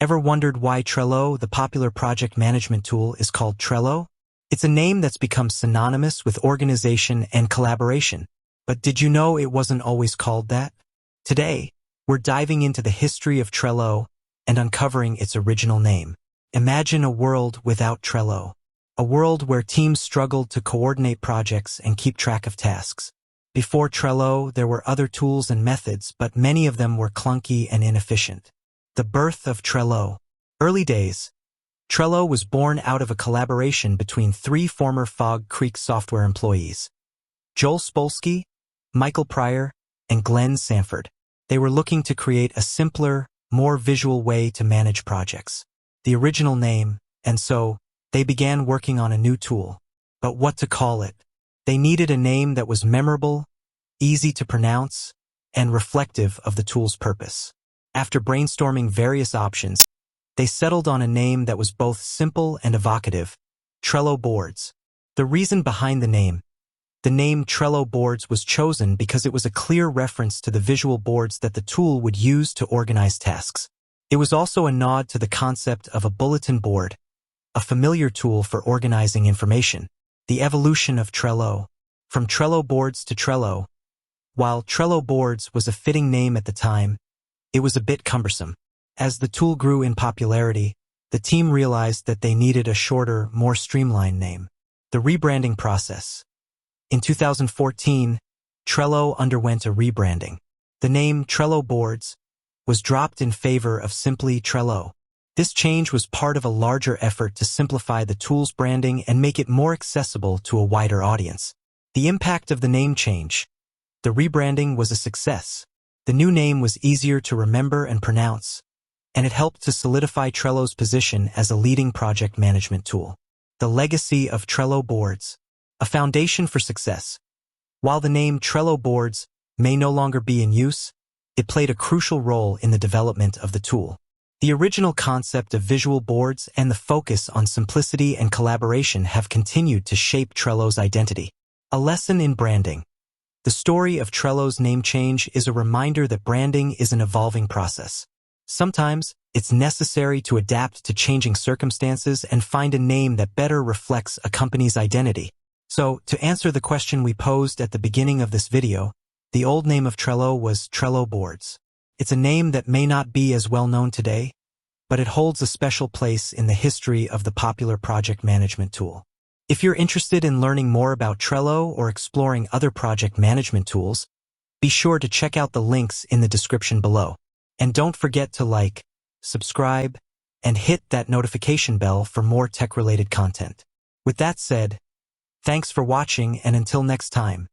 Ever wondered why Trello, the popular project management tool, is called Trello? It's a name that's become synonymous with organization and collaboration. But did you know it wasn't always called that? Today, we're diving into the history of Trello and uncovering its original name. Imagine a world without Trello. A world where teams struggled to coordinate projects and keep track of tasks. Before Trello, there were other tools and methods, but many of them were clunky and inefficient. The birth of Trello. Early days. Trello was born out of a collaboration between three former Fog Creek software employees: Joel Spolsky, Michael Pryor, and Glenn Sanford. They were looking to create a simpler, more visual way to manage projects. The original name, and so, they began working on a new tool. But what to call it? They needed a name that was memorable, easy to pronounce, and reflective of the tool's purpose. After brainstorming various options, they settled on a name that was both simple and evocative: Trello Boards. The reason behind the name Trello Boards was chosen because it was a clear reference to the visual boards that the tool would use to organize tasks. It was also a nod to the concept of a bulletin board, a familiar tool for organizing information. The evolution of Trello. From Trello Boards to Trello. While Trello Boards was a fitting name at the time, it was a bit cumbersome. As the tool grew in popularity, the team realized that they needed a shorter, more streamlined name. The rebranding process. In 2014, Trello underwent a rebranding. The name Trello Boards was dropped in favor of simply Trello. This change was part of a larger effort to simplify the tool's branding and make it more accessible to a wider audience. The impact of the name change. The rebranding was a success. The new name was easier to remember and pronounce, and it helped to solidify Trello's position as a leading project management tool. The legacy of Trello Boards. A foundation for success. While the name Trello Boards may no longer be in use, it played a crucial role in the development of the tool. The original concept of visual boards and the focus on simplicity and collaboration have continued to shape Trello's identity. A lesson in branding. The story of Trello's name change is a reminder that branding is an evolving process. Sometimes, it's necessary to adapt to changing circumstances and find a name that better reflects a company's identity. So, to answer the question we posed at the beginning of this video, the old name of Trello was Trello Boards. It's a name that may not be as well known today, but it holds a special place in the history of the popular project management tool. If you're interested in learning more about Trello or exploring other project management tools, be sure to check out the links in the description below. And don't forget to like, subscribe, and hit that notification bell for more tech-related content. With that said, thanks for watching, and until next time.